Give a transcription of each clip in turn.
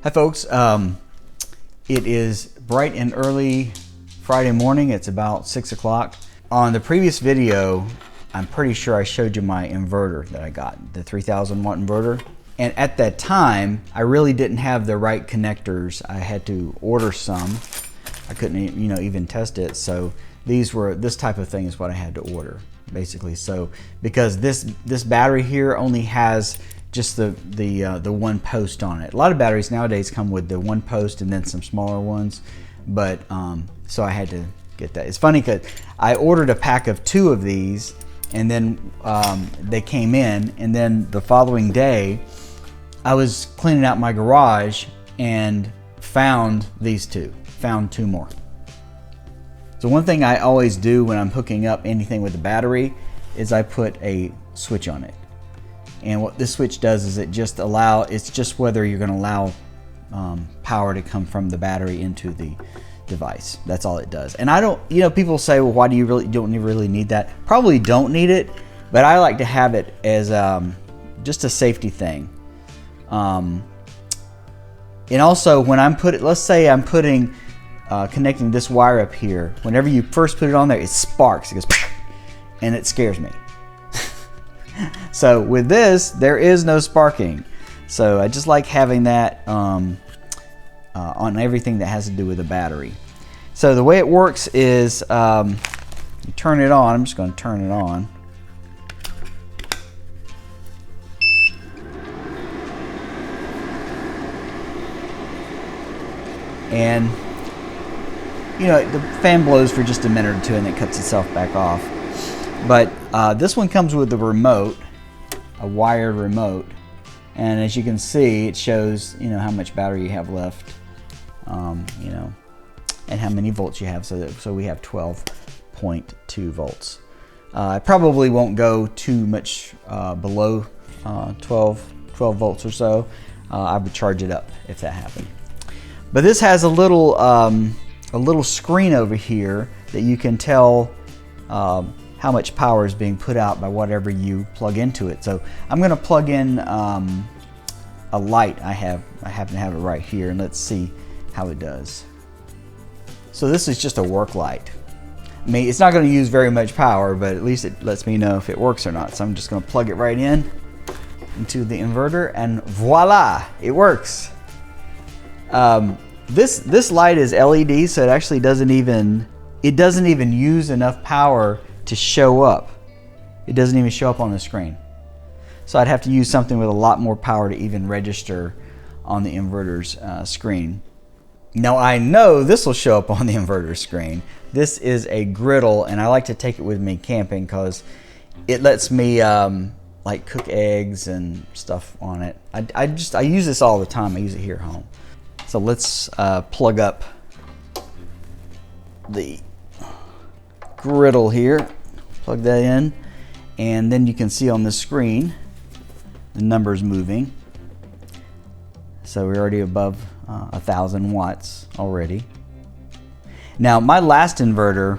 Hi folks, it is bright and early Friday morning. It's about 6 o'clock. On the previous video, I'm pretty sure I showed you my inverter that I got, the 3000 watt inverter. And at that time, I really didn't have the right connectors. I had to order some. I couldn't, even test it. So this type of thing is what I had to order, basically. So because this battery here only has just the one post on it. A lot of batteries nowadays come with the one post and then some smaller ones, but so I had to get that. It's funny because I ordered a pack of 2 of these, and then they came in, and then the following day I was cleaning out my garage and found these 2, found 2 more. So one thing I always do when I'm hooking up anything with a battery is I put a switch on it. And what this switch does is it's just whether you're going to allow power to come from the battery into the device. That's all it does. And I don't, people say, well, why do you don't really need that? Probably don't need it, but I like to have it as just a safety thing. And also when let's say I'm putting, connecting this wire up here, whenever you first put it on there, it sparks, it goes, and it scares me. So with this, there is no sparking. So I just like having that on everything that has to do with the battery. So the way it works is you turn it on. I'm just going to turn it on. And the fan blows for just a minute or 2 and it cuts itself back off. But this one comes with the remote, a wired remote, and as you can see, it shows how much battery you have left, and how many volts you have. So we have 12.2 volts. I probably won't go too much below 12 volts or so. I would charge it up if that happened. But this has a little screen over here that you can tell how much power is being put out by whatever you plug into it. So I'm going to plug in a light I happen to have it right here, and let's see how it does. So this is just a work light. I mean, it's not going to use very much power, but at least it lets me know if it works or not. So I'm just going to plug it right into the inverter, and voila, it works. This light is LED, so it actually doesn't even use enough power to show up. It doesn't even show up on the screen. So I'd have to use something with a lot more power to even register on the inverter's screen. Now I know this will show up on the inverter screen. This is a griddle, and I like to take it with me camping because it lets me like cook eggs and stuff on it. I use this all the time. I use it here at home. So let's plug up the griddle here, plug that in, and then you can see on the screen the numbers moving. So we're already above 1,000 watts already. Now my last inverter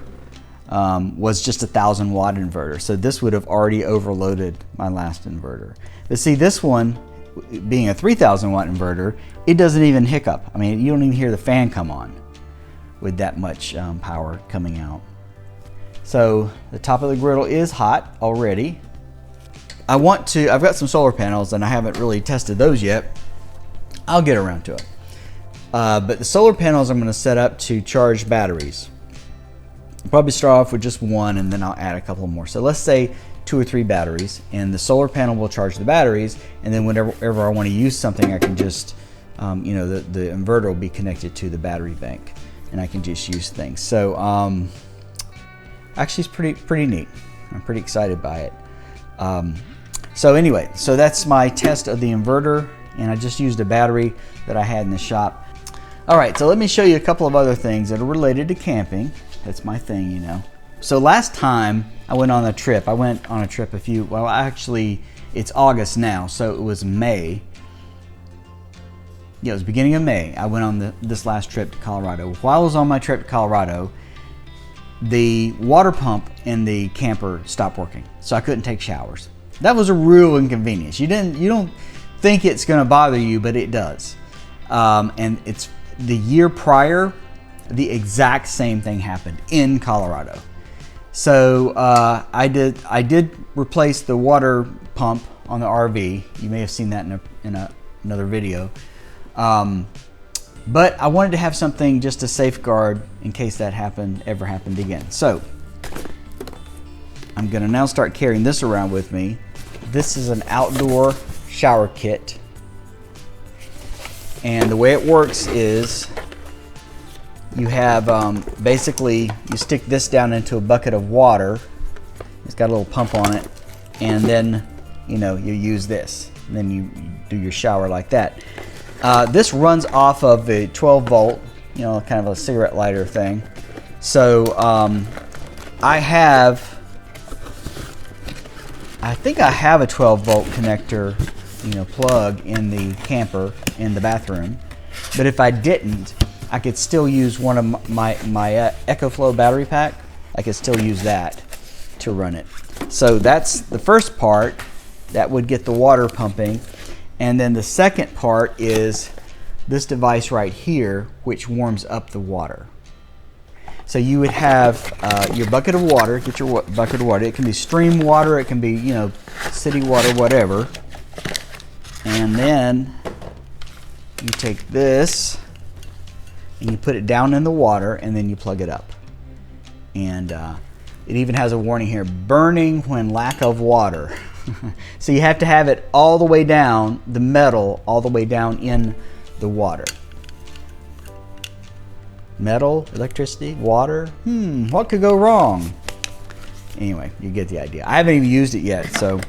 was just a 1,000 watt inverter, so this would have already overloaded my last inverter. But see, this one, being a 3,000 watt inverter, it doesn't even hiccup. I mean, you don't even hear the fan come on with that much power coming out. So the top of the griddle is hot already. I've got some solar panels and I haven't really tested those yet. I'll get around to it. But the solar panels I'm going to set up to charge batteries. I'll probably start off with just one and then I'll add a couple more. So let's say 2 or 3 batteries, and the solar panel will charge the batteries, and then whenever I want to use something, I can just, the inverter will be connected to the battery bank and I can just use things. So actually it's pretty neat. I'm pretty excited by it. So anyway, so that's my test of the inverter, and I just used a battery that I had in the shop. All right, so let me show you a couple of other things that are related to camping. That's my thing, So last time I went on a trip, actually it's August now, so it was May. Yeah, it was beginning of May. I went on this last trip to Colorado. While I was on my trip to Colorado, the water pump in the camper stopped working, so I couldn't take showers. That was a real inconvenience. You don't think it's going to bother you, but it does. And it's the year prior, the exact same thing happened in Colorado. So I did replace the water pump on the RV. You may have seen that in another video. But I wanted to have something just to safeguard in case that ever happened again. So I'm gonna now start carrying this around with me. This is an outdoor shower kit. And the way it works is you have basically you stick this down into a bucket of water. It's got a little pump on it, and then you use this, and then you do your shower like that. This runs off of a 12 volt, kind of a cigarette lighter thing. So I think I have a 12 volt connector, plug in the camper in the bathroom. But if I didn't, I could still use one of my EcoFlow battery pack. I could still use that to run it. So that's the first part that would get the water pumping. And then the second part is this device right here, which warms up the water. So you would have your bucket of water, get your bucket of water. It can be stream water, it can be, city water, whatever. And then you take this and you put it down in the water, and then you plug it up. And it even has a warning here, burning when lack of water. So you have to have it all the way down, the metal all the way down in the water. Metal, electricity, water, what could go wrong? Anyway, you get the idea. I haven't even used it yet, so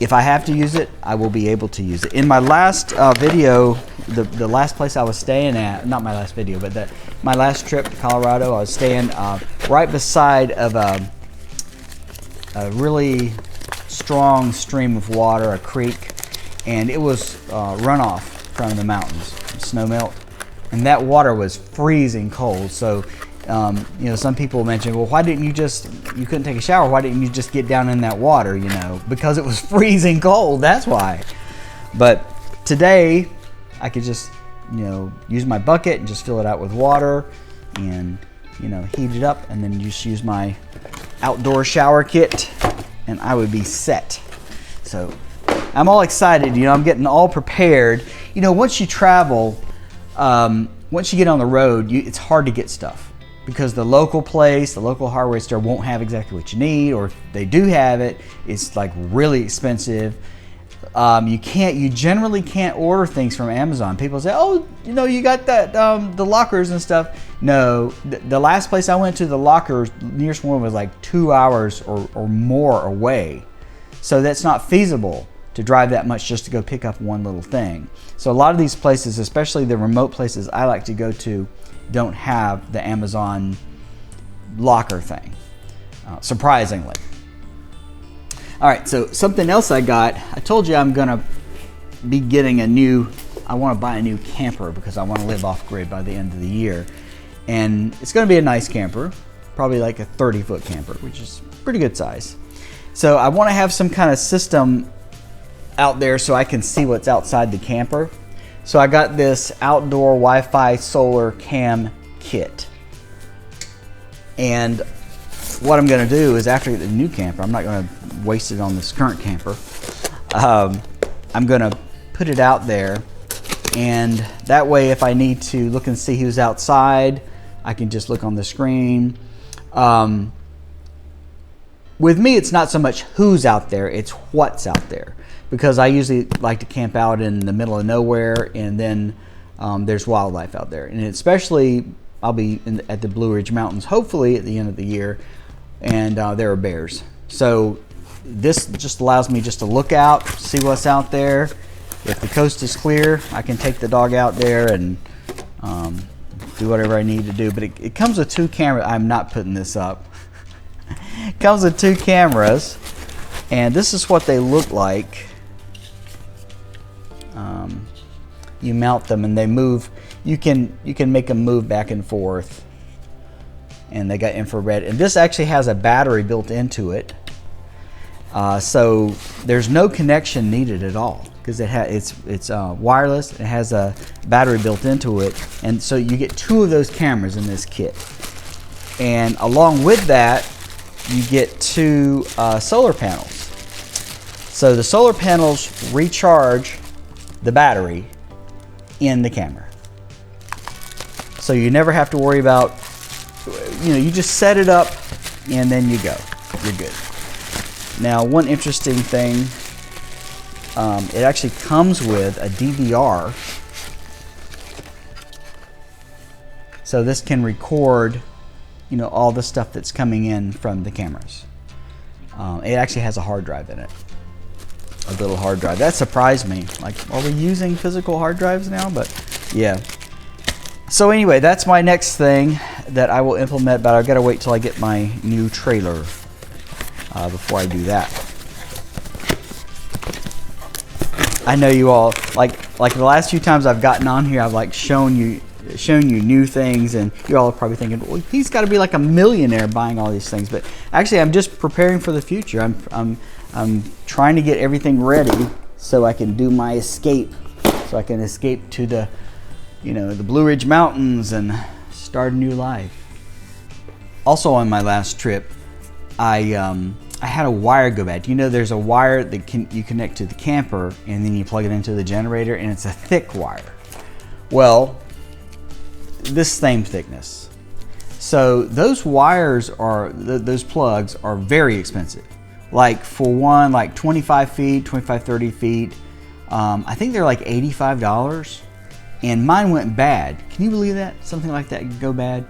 if I have to use it, I will be able to use it. In my last video, the last place I was staying at, not my last video, but my last trip to Colorado, I was staying right beside of a really strong stream of water, a creek, and it was runoff from the mountains, snow melt, and that water was freezing cold. So some people mention, well, why didn't you couldn't take a shower, why didn't you just get down in that water? Because it was freezing cold, that's why. But today I could just use my bucket and just fill it out with water and heat it up, and then just use my outdoor shower kit, and I would be set. So I'm all excited, I'm getting all prepared. Once you travel, once you get on the road, it's hard to get stuff because the local place, the local hardware store won't have exactly what you need, or if they do have it, it's like really expensive. You generally can't order things from Amazon. People say, oh, you got that, the lockers and stuff. No, the last place I went to, the lockers, nearest one was like 2 hours or more away. So that's not feasible to drive that much just to go pick up one little thing. So a lot of these places, especially the remote places I like to go to, don't have the Amazon locker thing, surprisingly. All right, so something else I got, I told you I'm gonna be getting I wanna buy a new camper because I wanna live off-grid by the end of the year. And it's gonna be a nice camper, probably like a 30-foot camper, which is pretty good size. So I wanna have some kind of system out there so I can see what's outside the camper. So I got this outdoor Wi-Fi solar cam kit. And what I'm gonna do is, after I get the new camper, I'm not gonna waste it on this current camper. I'm gonna put it out there, and that way if I need to look and see who's outside, I can just look on the screen. With me, it's not so much who's out there, it's what's out there. Because I usually like to camp out in the middle of nowhere, and then there's wildlife out there. And especially, I'll be at the Blue Ridge Mountains, hopefully at the end of the year, and there are bears. So this just allows me just to look out, see what's out there. If the coast is clear, I can take the dog out there and do whatever I need to do. But it comes with 2 cameras. I'm not putting this up. It comes with 2 cameras, and this is what they look like. You mount them and they move. You can make them move back and forth, and they got infrared. And this actually has a battery built into it, so there's no connection needed at all. because it's wireless. It has a battery built into it, and so you get 2 of those cameras in this kit. And along with that, you get 2 solar panels. So the solar panels recharge the battery in the camera. So you never have to worry about, you just set it up and then you go. You're good. Now, one interesting thing, it actually comes with a DVR. So this can record, all the stuff that's coming in from the cameras. It actually has a hard drive in it. A little hard drive. That surprised me. Like, are we using physical hard drives now? But yeah. So anyway, that's my next thing that I will implement, but I've got to wait till I get my new trailer before I do that. I know you all, like the last few times I've gotten on here, I've like shown you new things, and you all are probably thinking, well, he's got to be like a millionaire buying all these things. But actually, I'm just preparing for the future. I'm trying to get everything ready so I can do my escape, so I can escape to the Blue Ridge Mountains and start a new life. Also, on my last trip, I had a wire go bad. There's a wire that you connect to the camper, and then you plug it into the generator, and it's a thick wire. Well, this same thickness. So those wires those plugs are very expensive. Like for one, like 25 feet, 30 feet. I think they're like $85. And mine went bad. Can you believe that? Something like that could go bad.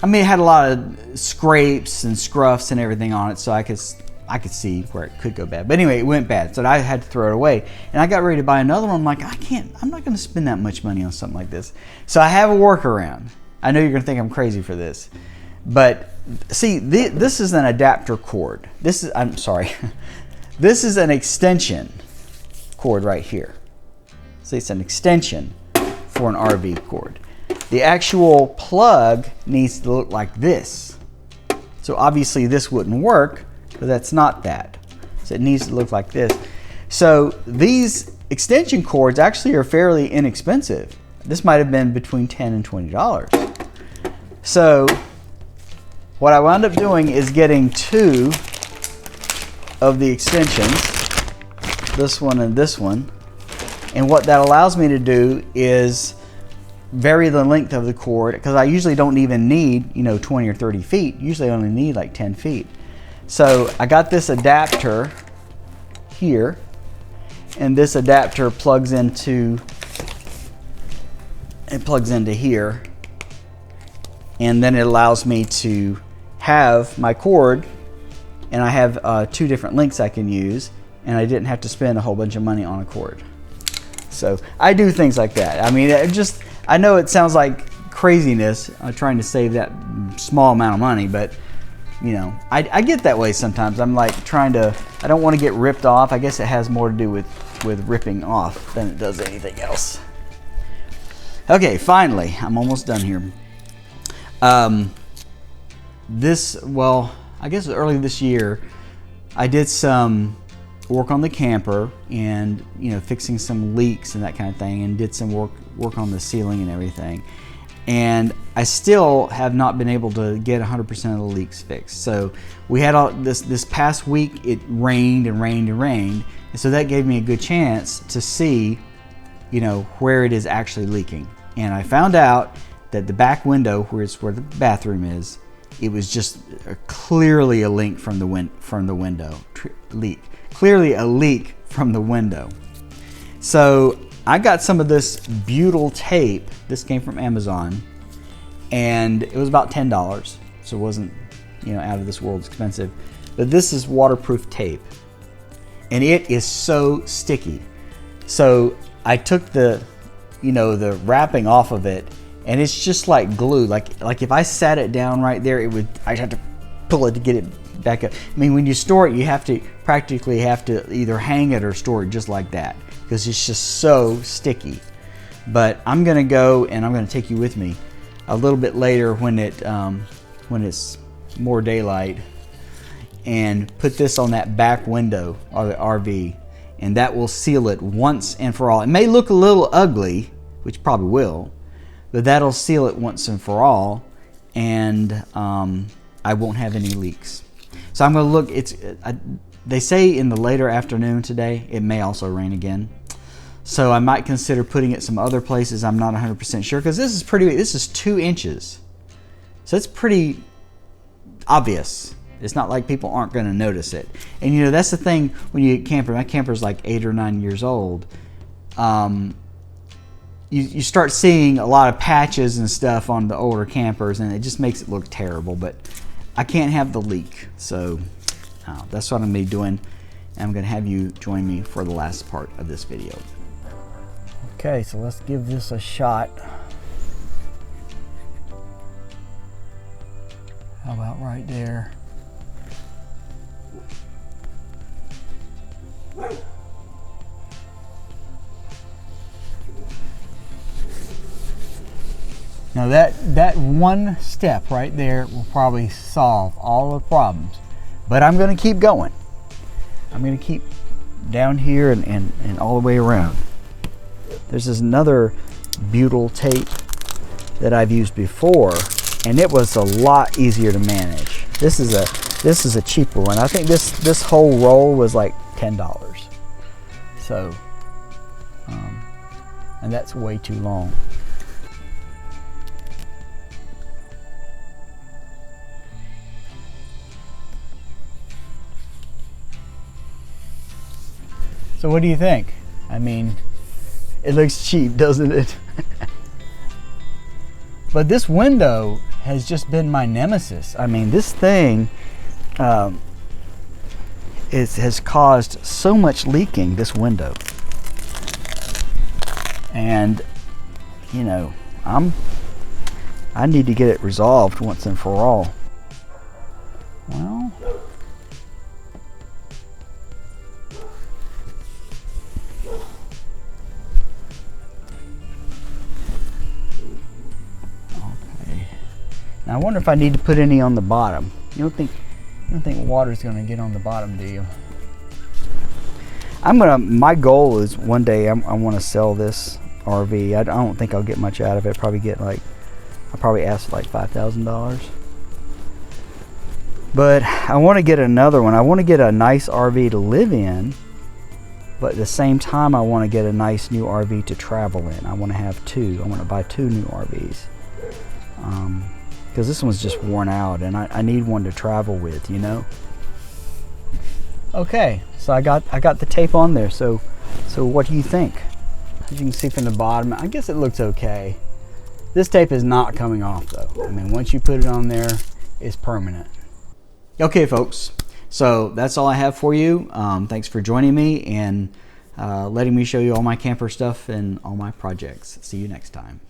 It had a lot of scrapes and scruffs and everything on it, so I could see where it could go bad. But anyway, it went bad, so I had to throw it away. And I got ready to buy another one. I'm like, I'm not going to spend that much money on something like this. So I have a workaround. I know you're going to think I'm crazy for this, but see, this is an adapter cord. This is an extension cord right here. See, it's an extension for an RV cord. The actual plug needs to look like this. So obviously this wouldn't work, but that's not that. So it needs to look like this. So these extension cords actually are fairly inexpensive. This might have been between $10 and $20. So what I wound up doing is getting 2 of the extensions, this one and this one. And what that allows me to do is vary the length of the cord, because I usually don't even need 20 or 30 feet. Usually I only need like 10 feet. So I got this adapter here, and this adapter plugs into here, and then it allows me to have my cord, and I have 2 different lengths I can use, and I didn't have to spend a whole bunch of money on a cord. So I do things like that. I know it sounds like craziness, trying to save that small amount of money, but I get that way sometimes. I'm like I don't want to get ripped off. I guess it has more to do with ripping off than it does anything else. Okay, finally, I'm almost done here. I guess early this year, I did some work on the camper and fixing some leaks and that kind of thing, and did some work on the ceiling and everything, and I still have not been able to get 100% of the leaks fixed. So we had all this past week, it rained and rained and rained, and so that gave me a good chance to see where it is actually leaking. And I found out that the back window, where the bathroom is, it was just clearly a leak from the window. Clearly a leak from the window. So I got some of this butyl tape. This came from Amazon, and it was about $10. So it wasn't, out of this world expensive. But this is waterproof tape, and it is so sticky. So I took the wrapping off of it, and it's just like glue. Like if I sat it down right there, I'd have to pull it to get it back up. When you store it, you practically have to either hang it or store it just like that, because it's just so sticky. But I'm gonna go, and I'm gonna take you with me a little bit later when it's more daylight, and put this on that back window of the RV, and that will seal it once and for all. It may look a little ugly, which probably will, but that'll seal it once and for all, and I won't have any leaks. So I'm going to look. They say in the later afternoon today, it may also rain again. So I might consider putting it some other places. I'm not 100% sure, because this is pretty big. This is 2 inches. So it's pretty obvious. It's not like people aren't going to notice it. And you know, that's the thing when you get camper. My camper's like 8 or 9 years old. You start seeing a lot of patches and stuff on the older campers, and it just makes it look terrible. But I can't have the leak. So that's what I'm going to be doing. And I'm going to have you join me for the last part of this video. Okay, so let's give this a shot. How about right there? Now that one step right there will probably solve all the problems. But I'm going to keep going. I'm going to keep down here and all the way around. There's this another butyl tape that I've used before, and it was a lot easier to manage. This is a cheaper one. I think this whole roll was like $10. So, and that's way too long. So what do you think? I mean, it looks cheap, doesn't it? But this window has just been my nemesis. I mean, this thing has caused so much leaking, this window. And, you know, I need to get it resolved once and for all. Well, now I wonder if I need to put any on the bottom. You don't think water's gonna get on the bottom, do you? My goal is one day I want to sell this RV. I don't think I'll get much out of it. I'll probably ask for like $5,000. But I want to get another one. I want to get a nice RV to live in, but at the same time I want to get a nice new RV to travel in. I want to have 2. I want to buy 2 new RVs. Because this one's just worn out, and I need one to travel with, you know. Okay, so I got the tape on there. So what do you think? As you can see from the bottom, I guess it looks okay. This tape is not coming off though. I mean, once you put it on there, it's permanent. Okay, folks. So that's all I have for you. Thanks for joining me and letting me show you all my camper stuff and all my projects. See you next time.